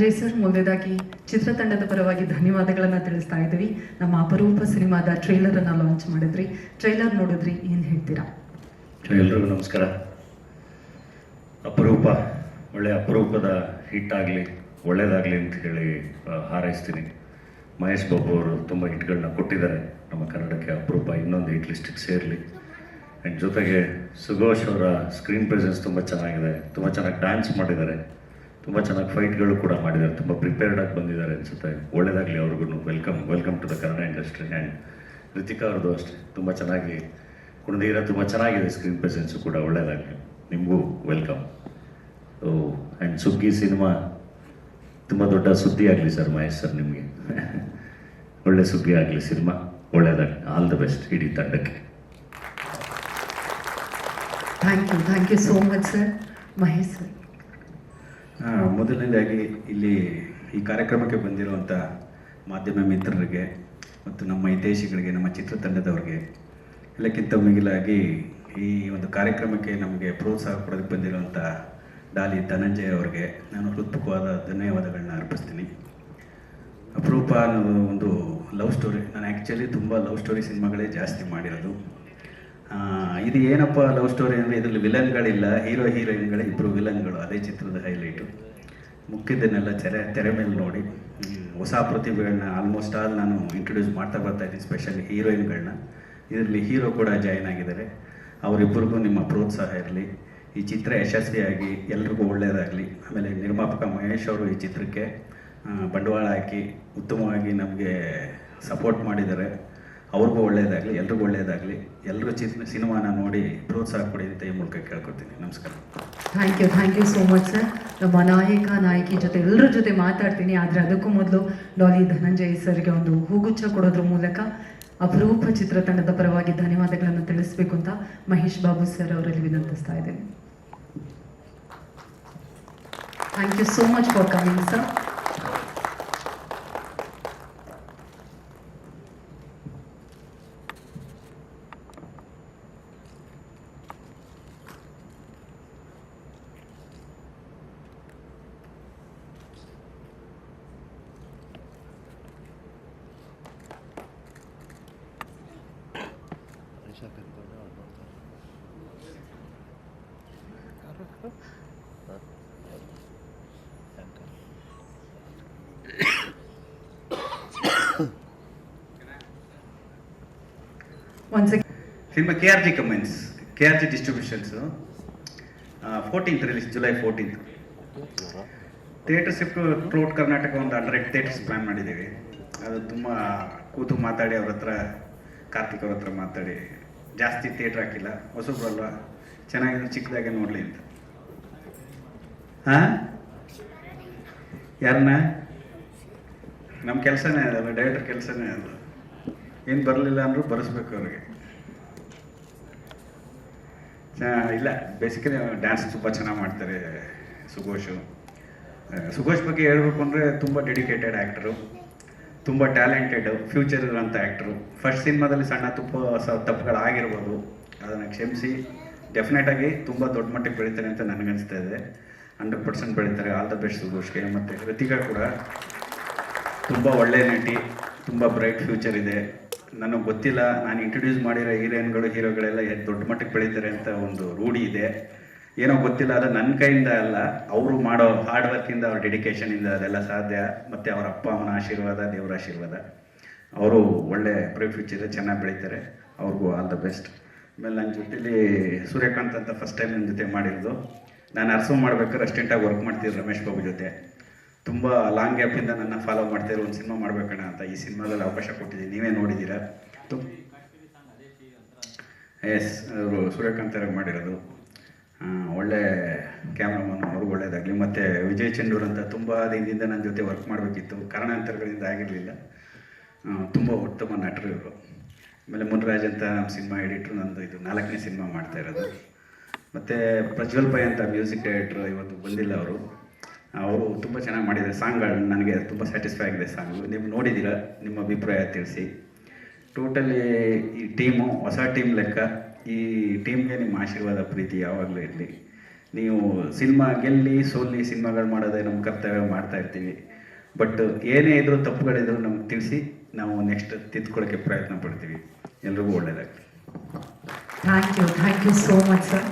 Dhananjay sir, ಮೊದಲೇದಾಗಿ ಚಿತ್ರತಂಡದ ಪರವಾಗಿ ಧನ್ಯವಾದಗಳನ್ನು ತಿಳಿಸ್ತಾ ಇದ್ದೀವಿ. ನಮ್ಮ ಅಪರೂಪ ಸಿನಿಮಾದ ಟ್ರೈಲರನ್ನು ಲಾಂಚ್ ಮಾಡಿದ್ರಿ. ಟ್ರೈಲರ್ ನೋಡಿದ್ರಿ, ಏನು ಹೇಳ್ತೀರಾ? ಎಲ್ರಿಗೂ ನಮಸ್ಕಾರ. ಅಪರೂಪ ಒಳ್ಳೆಯ ಅಪರೂಪದ ಹಿಟ್ ಆಗಲಿ, ಒಳ್ಳೆಯದಾಗಲಿ ಅಂತ ಹೇಳಿ ಹಾರೈಸ್ತೀನಿ. ಮಹೇಶ್ ಬಾಬು ಅವರು ತುಂಬ ಹಿಟ್ಗಳನ್ನ ಕೊಟ್ಟಿದ್ದಾರೆ ನಮ್ಮ ಕನ್ನಡಕ್ಕೆ. ಅಪರೂಪ ಇನ್ನೊಂದು ಹಿಟ್ ಲಿಸ್ಟಿಗೆ ಸೇರಲಿ. ಆ್ಯಂಡ್ ಜೊತೆಗೆ ಸುಘೋಷ್ ಅವರ ಸ್ಕ್ರೀನ್ ಪ್ರೆಸೆನ್ಸ್ ತುಂಬ ಚೆನ್ನಾಗಿದೆ, ತುಂಬ ಚೆನ್ನಾಗಿ ಡ್ಯಾನ್ಸ್ ಮಾಡಿದ್ದಾರೆ, ತುಂಬ ಚೆನ್ನಾಗಿ ಫೈಟ್ಗಳು ಕೂಡ ಮಾಡಿದ್ದಾರೆ, ತುಂಬ ಪ್ರಿಪೇರ್ಡಾಗಿ ಬಂದಿದ್ದಾರೆ ಅನಿಸುತ್ತೆ. ಒಳ್ಳೆಯದಾಗಲಿ ಅವ್ರಿಗೂ. Welcome to the Kannada industry. And Ritika ಅವ್ರದ್ದು ಅಷ್ಟೇ ತುಂಬ ಚೆನ್ನಾಗಿ ಕುಣಿದಿರ, ತುಂಬ ಚೆನ್ನಾಗಿದೆ ಸ್ಕ್ರೀನ್ ಪ್ರೆಸೆನ್ಸು ಕೂಡ. ಒಳ್ಳೆಯದಾಗಲಿ, ನಿಮಗೂ ವೆಲ್ಕಮ್. ಆ್ಯಂಡ್ ಸುಗ್ಗಿ ಸಿನಿಮಾ ತುಂಬ ದೊಡ್ಡ ಸುದ್ದಿ ಆಗಲಿ ಸರ್, ಮಹೇಶ್ ಸರ್, ನಿಮಗೆ ಒಳ್ಳೆ ಸುಗ್ಗಿ ಆಗಲಿ ಸಿನಿಮಾ. ಒಳ್ಳೆಯದಾಗಲಿ. ಆಲ್ ದ ಬೆಸ್ಟ್ ಇಡೀ ತಂಡಕ್ಕೆ. Thank you so much sir. Mahesh sir, ಮೊದಲನೇದಾಗಿ ಇಲ್ಲಿ ಈ ಕಾರ್ಯಕ್ರಮಕ್ಕೆ ಬಂದಿರುವಂಥ ಮಾಧ್ಯಮ ಮಿತ್ರರಿಗೆ ಮತ್ತು ನಮ್ಮ ಹಿತೈಷಿಗಳಿಗೆ, ನಮ್ಮ ಚಿತ್ರತಂಡದವ್ರಿಗೆ, ಎಲ್ಲಕ್ಕಿಂತ ಮಿಗಿಲಾಗಿ ಈ ಒಂದು ಕಾರ್ಯಕ್ರಮಕ್ಕೆ ನಮಗೆ ಪ್ರೋತ್ಸಾಹ ಕೊಡೋದಕ್ಕೆ ಬಂದಿರುವಂಥ ಡಾಲಿ ಧನಂಜಯ್ ಅವರಿಗೆ ನಾನು ಹೃತ್ಪೂರ್ವಕವಾದ ಧನ್ಯವಾದಗಳನ್ನ ಅರ್ಪಿಸ್ತೀನಿ. ಅಪರೂಪ ಅನ್ನೋದು ಒಂದು ಲವ್ ಸ್ಟೋರಿ. ನಾನು ಆ್ಯಕ್ಚುಲಿ ತುಂಬ ಲವ್ ಸ್ಟೋರಿ ಸಿನಿಮಾಗಳೇ ಜಾಸ್ತಿ ಮಾಡಿರೋದು. ಇದು ಏನಪ್ಪ ಲವ್ ಸ್ಟೋರಿ ಅಂದರೆ ಇದರಲ್ಲಿ ವಿಲನ್ಗಳಿಲ್ಲ, ಹೀರೋ ಹೀರೋಯಿನ್ಗಳೇ ಇಬ್ಬರು ವಿಲನ್ಗಳು. ಅದೇ ಚಿತ್ರದ ಹೈಲೈಟು. ಮುಖ್ಯದನ್ನೆಲ್ಲ ತೆರೆ ಮೇಲೆ ನೋಡಿ ಹೊಸ ಪ್ರತಿಭೆಗಳನ್ನ ಆಲ್ಮೋಸ್ಟ್ ಆಲ್ ನಾನು ಇಂಟ್ರೊಡ್ಯೂಸ್ ಮಾಡ್ತಾ ಬರ್ತಾಯಿದ್ದೀನಿ, ಸ್ಪೆಷಲಿ ಹೀರೋಯಿನ್ಗಳನ್ನ. ಇದರಲ್ಲಿ ಹೀರೋ ಕೂಡ ಜಾಯ್ನ್ ಆಗಿದ್ದಾರೆ. ಅವರಿಬ್ಬರಿಗೂ ನಿಮ್ಮ ಪ್ರೋತ್ಸಾಹ ಇರಲಿ. ಈ ಚಿತ್ರ ಯಶಸ್ವಿಯಾಗಿ ಎಲ್ರಿಗೂ ಒಳ್ಳೆಯದಾಗಲಿ. ಆಮೇಲೆ ನಿರ್ಮಾಪಕ ಮಹೇಶ್ ಅವರು ಈ ಚಿತ್ರಕ್ಕೆ ಬಂಡವಾಳ ಹಾಕಿ ಉತ್ತಮವಾಗಿ ನಮಗೆ ಸಪೋರ್ಟ್ ಮಾಡಿದ್ದಾರೆ. ಅವ್ರಿಗೂ ಒಳ್ಳೆಯದಾಗಲಿ, ಎಲ್ರಿಗೂ ಒಳ್ಳೆಯದಾಗಲಿ. ಎಲ್ಲರೂ ಸಿನಿಮಾನ ನೋಡಿ ಪ್ರೋತ್ಸಾಹ ಕೊಡಿ ಅಂತ ಈ ಮೂಲಕ ಕೇಳ್ಕೊತೀನಿ. ನಮಸ್ಕಾರ. Thank you so much sir. ನಮ್ಮ ನಾಯಕಿ ಜೊತೆ ಎಲ್ಲರ ಜೊತೆ ಮಾತಾಡ್ತೀನಿ. ಆದರೆ ಅದಕ್ಕೂ ಮೊದಲು ಡಾಲಿ ಧನಂಜಯ್ ಸರ್ಗೆ ಒಂದು ಹೂಗುಚ್ಛ ಕೊಡೋದ್ರ ಮೂಲಕ ಅಪರೂಪ ಚಿತ್ರತಂಡದ ಪರವಾಗಿ ಧನ್ಯವಾದಗಳನ್ನು ತಿಳಿಸಬೇಕು ಅಂತ ಮಹೇಶ್ ಬಾಬು ಸರ್ ಅವರಲ್ಲಿ ವಿನಂತಿಸ್ತಾ ಇದ್ದೇನೆ. Thank you so much for coming sir. Cinema KRG distributions 14th release, July 14th. Theatre shift throughout Karnataka ಒಂದು 100 ಥಿಯೇಟರ್ಸ್ ಪ್ಲ್ಯಾನ್ ಮಾಡಿದ್ದೀವಿ. ಅದು ತುಂಬ ಕೂತು ಮಾತಾಡಿ ಅವ್ರ ಹತ್ರ, ಕಾರ್ತಿಕ್ ಅವ್ರ ಹತ್ರ ಮಾತಾಡಿ ಜಾಸ್ತಿ ಥಿಯೇಟ್ರ್ ಹಾಕಿಲ್ಲ. ಹೊಸಬ್ರಲ್ವ, ಚೆನ್ನಾಗಿದ್ರೆ ಚಿಕ್ಕದಾಗೆ ನೋಡಲಿ ಅಂತ. ಯಾರನ್ನ? ನಮ್ಮ ಕೆಲಸನೇ ಅದಲ್ಲ, ಡೈರೆಕ್ಟರ್ ಕೆಲಸನೇ ಅಲ್ಲ. ಏನು ಬರಲಿಲ್ಲ ಅಂದರೂ ಬರೆಸ್ಬೇಕು ಅವ್ರಿಗೆ. ಇಲ್ಲ, ಬೇಸಿಕಲಿ ಡ್ಯಾನ್ಸ್ ತುಂಬ ಚೆನ್ನಾಗಿ ಮಾಡ್ತಾರೆ ಸುಘೋಷ್ ಬಗ್ಗೆ ಹೇಳಬೇಕು ಅಂದರೆ ತುಂಬ ಡೆಡಿಕೇಟೆಡ್ ಆ್ಯಕ್ಟರು, ತುಂಬ ಟ್ಯಾಲೆಂಟೆಡ್, ಫ್ಯೂಚರ್ ಇರೋಂಥ ಆ್ಯಕ್ಟ್ರು. ಫಸ್ಟ್ ಸಿನಿಮಾದಲ್ಲಿ ಸಣ್ಣ ತಪ್ಪುಗಳಾಗಿರ್ಬೋದು, ಅದನ್ನು ಕ್ಷಮಿಸಿ ಡೆಫಿನೆಟಾಗಿ ತುಂಬ ದೊಡ್ಡ ಮಟ್ಟಿಗೆ ಬೆಳೀತಾರೆ ಅಂತ ನನಗನ್ನಿಸ್ತಾ ಇದೆ. 100% ಬೆಳೀತಾರೆ. ಆಲ್ ದ ಬೆಸ್ಟ್ ಸುಘೋಷ್ಗೆ. ಮತ್ತು ರಿತಿಕಾ ಕೂಡ ತುಂಬ ಒಳ್ಳೆಯ ನಟಿ, ತುಂಬ ಬ್ರೈಟ್ ಫ್ಯೂಚರ್ ಇದೆ. ನನಗೆ ಗೊತ್ತಿಲ್ಲ, ನಾನು ಇಂಟ್ರೊಡ್ಯೂಸ್ ಮಾಡಿರೋ ಹೀರೋಗಳೆಲ್ಲ ದೊಡ್ಡ ಮಟ್ಟಕ್ಕೆ ಬೆಳೀತಾರೆ ಅಂತ ಒಂದು ರೂಢಿ ಇದೆ. ಏನೋ ಗೊತ್ತಿಲ್ಲ, ಅದು ನನ್ನ ಕೈಯಿಂದ ಅಲ್ಲ, ಅವರು ಮಾಡೋ ಹಾರ್ಡ್ ವರ್ಕಿಂದ, ಅವ್ರ ಡೆಡಿಕೇಶನಿಂದ ಅದೆಲ್ಲ ಸಾಧ್ಯ. ಮತ್ತು ಅವರ ಅಪ್ಪ ಅಮ್ಮನ ಆಶೀರ್ವಾದ, ದೇವರ ಆಶೀರ್ವಾದ. ಅವರು ಒಳ್ಳೆ ಬ್ರೈಟ್ ಫ್ಯೂಚರ್, ಚೆನ್ನಾಗಿ ಬೆಳೀತಾರೆ. ಅವ್ರಿಗೂ ಆಲ್ ದ ಬೆಸ್ಟ್. ಆಮೇಲೆ ನನ್ನ ಜೊತೆಲಿ ಸೂರ್ಯಕಾಂತ್ ಅಂತ ಫಸ್ಟ್ ಟೈಮ್ ನನ್ನ ಜೊತೆ ಮಾಡಿರೋದು. ನಾನು ಅರ್ಸೋ ಮಾಡ್ಬೇಕಾದ್ರೆ ಅಸ್ಟೆಂಟಾಗಿ ವರ್ಕ್ ಮಾಡ್ತಿದ್ದೆ ರಮೇಶ್ ಬಾಬು ಜೊತೆ. ತುಂಬ ಲಾಂಗ್ ಗ್ಯಾಪಿಂದ ನನ್ನ ಫಾಲೋ ಮಾಡ್ತಿದ್ರು, ಒಂದು ಸಿನಿಮಾ ಮಾಡ್ಬೇಕಣ್ಣ ಅಂತ. ಈ ಸಿನಿಮಾದಲ್ಲಿ ಅವಕಾಶ ಕೊಟ್ಟಿದ್ದೀನಿ, ನೀವೇ ನೋಡಿದ್ದೀರಾ. ಎಸ್, ಅವರು ಸೂರ್ಯಕಾಂತರಾಗಿ ಮಾಡಿರೋದು. ಒಳ್ಳೆ ಕ್ಯಾಮ್ರಾಮನ್, ಅವ್ರಿಗೂ ಒಳ್ಳೆಯದಾಗಲಿ. ಮತ್ತು ವಿಜಯ್ ಚಂಡೂರ್ ಅಂತ ತುಂಬ ದಿನದಿಂದ ನನ್ನ ಜೊತೆ ವರ್ಕ್ ಮಾಡಬೇಕಿತ್ತು, ಕಾರಣಾಂತರಗಳಿಂದ ಆಗಿರಲಿಲ್ಲ. ತುಂಬ ಉತ್ತಮ ನಟರು ಇವರು. ಆಮೇಲೆ ಮುನ್ರಾಜ್ ಅಂತ ನಮ್ಮ ಸಿನಿಮಾ ಎಡಿಟ್ರು, ನಂದು ಇದು 4ನೇ ಸಿನಿಮಾ ಮಾಡ್ತಾ ಇರೋದು. ಮತ್ತು ಪ್ರಜ್ವಲ್ ಪೈ ಅಂತ ಮ್ಯೂಸಿಕ್ ಡೈರೆಕ್ಟ್ರು, ಇವತ್ತು ಬಂದಿಲ್ಲ ಅವರು. ಅವರು ತುಂಬ ಚೆನ್ನಾಗಿ ಮಾಡಿದ್ದಾರೆ ಸಾಂಗ್ಗಳು. ನನಗೆ ತುಂಬ ಸ್ಯಾಟಿಸ್ಫೈ ಆಗಿದೆ ಸಾಂಗು. ನೀವು ನೋಡಿದ್ದೀರಾ, ನಿಮ್ಮ ಅಭಿಪ್ರಾಯ ತಿಳಿಸಿ. ಟೋಟಲಿ ಈ ಟೀಮು ಹೊಸ ಟೀಮ್ ಲೆಕ್ಕ. ಈ ಟೀಮ್ಗೆ ನಿಮ್ಮ ಆಶೀರ್ವಾದ, ಪ್ರೀತಿ ಯಾವಾಗಲೂ ಇರಲಿ. ನೀವು ಸಿನಿಮಾ ಗೆಲ್ಲಿ ಸೋಲ್ಲಿ ಸಿನಿಮಾಗಳು ಮಾಡೋದೇ ನಮ್ಮ ಕರ್ತವ್ಯ ಮಾಡ್ತಾ ಇರ್ತೀವಿ. ಬಟ್ ಏನೇ ಇದ್ರೂ ತಪ್ಪುಗಳಿದ್ರು ನಮ್ಗೆ ತಿಳಿಸಿ ನಾವು ನೆಕ್ಸ್ಟ್ ತಿದ್ಕೊಳ್ಳೋಕ್ಕೆ ಪ್ರಯತ್ನ ಪಡ್ತೀವಿ. ಎಲ್ರಿಗೂ ಒಳ್ಳೆಯದಾಗಲಿ. Thank you so much sir.